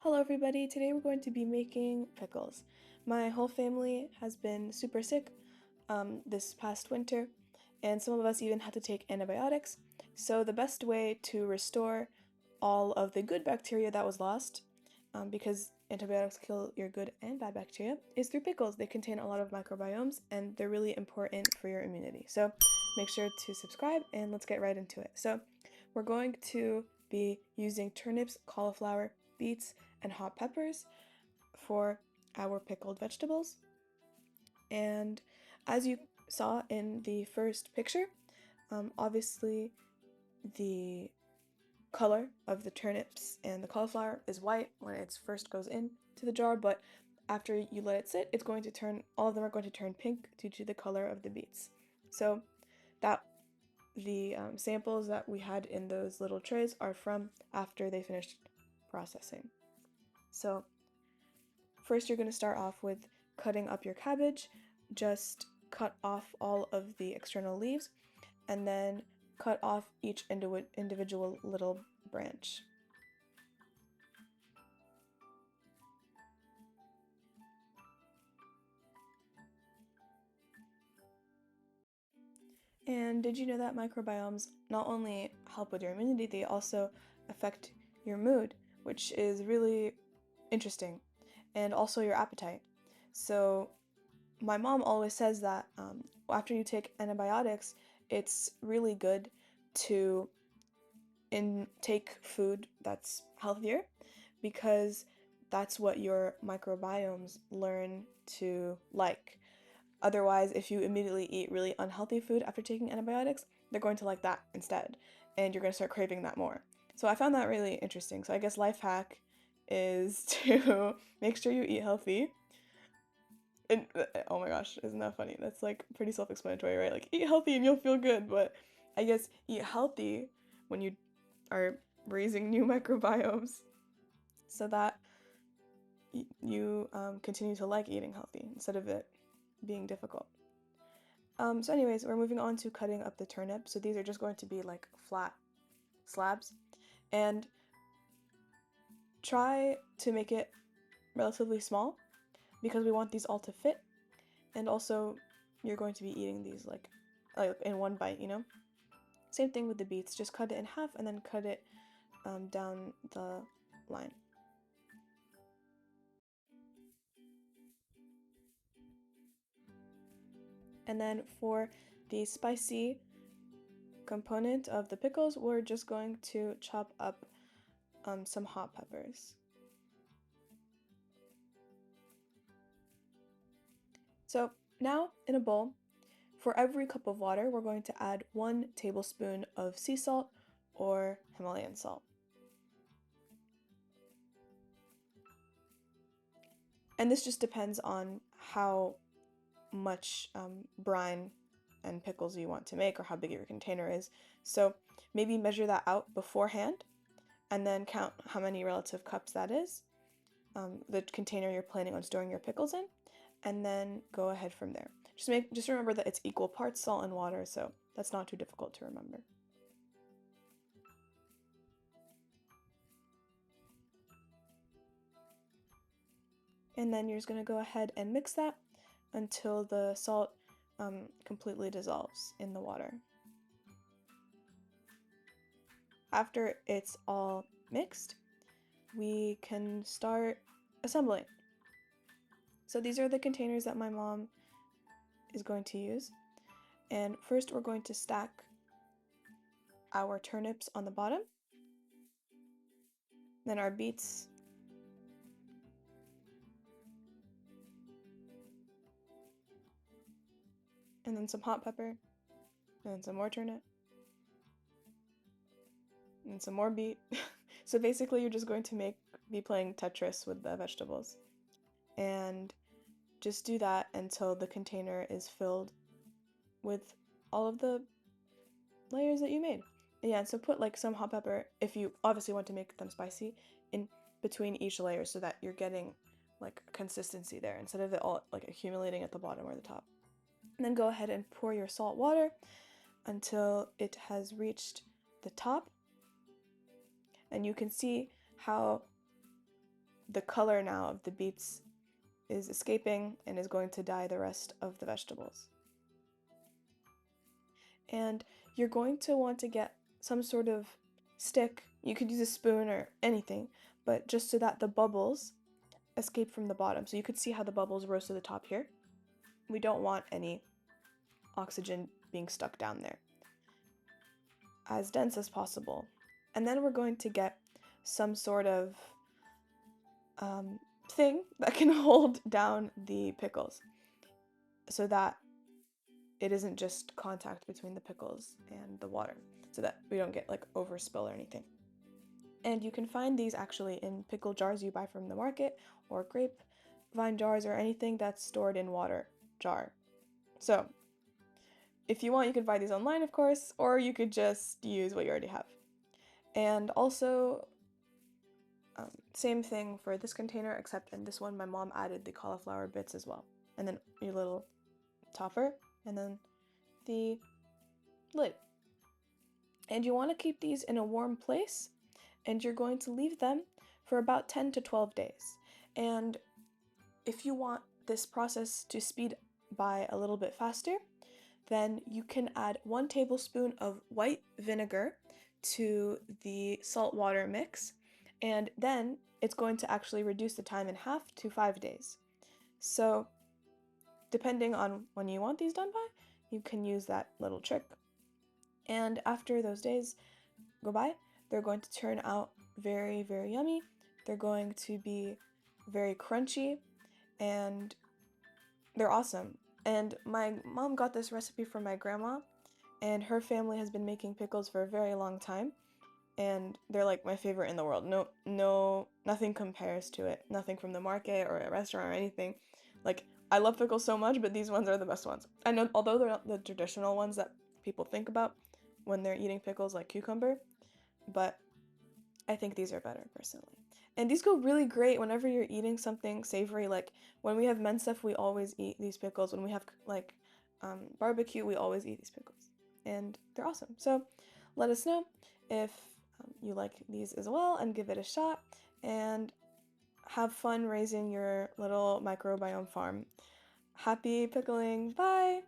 Hello everybody, today we're going to be making pickles. My whole family has been super sick this past winter, and some of us even had to take antibiotics. So the best way to restore all of the good bacteria that was lost, because antibiotics kill your good and bad bacteria, is through pickles. They contain a lot of microbiomes and they're really important for your immunity. So make sure to subscribe and let's get right into it. So we're going to be using turnips, cauliflower, beets, and hot peppers for our pickled vegetables. And as you saw in the first picture, obviously the color of the turnips and the cauliflower is white when it first goes into the jar, but after you let it sit, all of them are going to turn pink due to the color of the beets. So that the samples that we had in those little trays are from after they finished processing. So first you're going to start off with cutting up your cabbage. Just cut off all of the external leaves and then cut off each individual little branch. And did you know that microbiomes not only help with your immunity, they also affect your mood, which is really interesting, and also your appetite. So my mom always says that after you take antibiotics, it's really good to take food that's healthier because that's what your microbiomes learn to like. Otherwise, if you immediately eat really unhealthy food after taking antibiotics, they're going to like that instead, and you're going to start craving that more. So I found that really interesting. So I guess life hack is to make sure you eat healthy. And oh my gosh, isn't that funny? That's like pretty self-explanatory, right? Like eat healthy and you'll feel good, but I guess eat healthy when you are raising new microbiomes so that you continue to like eating healthy instead of it being difficult. So anyways, we're moving on to cutting up the turnip. So these are just going to be like flat slabs, and try to make it relatively small because we want these all to fit, and also you're going to be eating these like in one bite, you know? Same thing with the beets, just cut it in half and then cut it down the line. And then for the spicy component of the pickles, we're just going to chop up some hot peppers. So now in a bowl, for every cup of water, we're going to add 1 tablespoon of sea salt or Himalayan salt. And this just depends on how much brine and pickles you want to make or how big your container is. So maybe measure that out beforehand and then count how many relative cups that is, the container you're planning on storing your pickles in, and then go ahead from there. Just remember that it's equal parts salt and water, so that's not too difficult to remember. And then you're just going to go ahead and mix that until the salt completely dissolves in the water. After it's all mixed, we can start assembling. So these are the containers that my mom is going to use. And first we're going to stack our turnips on the bottom, then our beets, and then some hot pepper, and then some more turnip, and some more beet. So basically you're just going to be playing Tetris with the vegetables. And just do that until the container is filled with all of the layers that you made. Yeah, so put like some hot pepper, if you obviously want to make them spicy, in between each layer so that you're getting like consistency there instead of it all like accumulating at the bottom or the top. And then go ahead and pour your salt water until it has reached the top. And you can see how the color now of the beets is escaping and is going to dye the rest of the vegetables. And you're going to want to get some sort of stick. You could use a spoon or anything, but just so that the bubbles escape from the bottom. So you could see how the bubbles rose to the top here. We don't want any oxygen being stuck down there. As dense as possible. And then we're going to get some sort of thing that can hold down the pickles so that it isn't just contact between the pickles and the water, so that we don't get like overspill or anything. And you can find these actually in pickle jars you buy from the market, or grapevine jars, or anything that's stored in water jar. So if you want, you can buy these online, of course, or you could just use what you already have. And also, same thing for this container, except in this one my mom added the cauliflower bits as well. And then your little topper, and then the lid. And you want to keep these in a warm place, and you're going to leave them for about 10 to 12 days. And if you want this process to speed by a little bit faster, then you can add 1 tablespoon of white vinegar to the salt water mix, and then it's going to actually reduce the time in half to 5 days. So depending on when you want these done by, you can use that little trick. And after those days go by, they're going to turn out very, very yummy. They're going to be very crunchy, and they're awesome. And my mom got this recipe from my grandma, and her family has been making pickles for a very long time, and they're like my favorite in the world. Nothing compares to it. Nothing from the market or a restaurant or anything. Like, I love pickles so much, but these ones are the best ones. I know, although they're not the traditional ones that people think about when they're eating pickles, like cucumber, but I think these are better personally. And these go really great whenever you're eating something savory. Like when we have men stuff, we always eat these pickles. When we have like barbecue, we always eat these pickles, and they're awesome. So let us know if you like these as well, and give it a shot, and have fun raising your little microbiome farm. Happy pickling! Bye!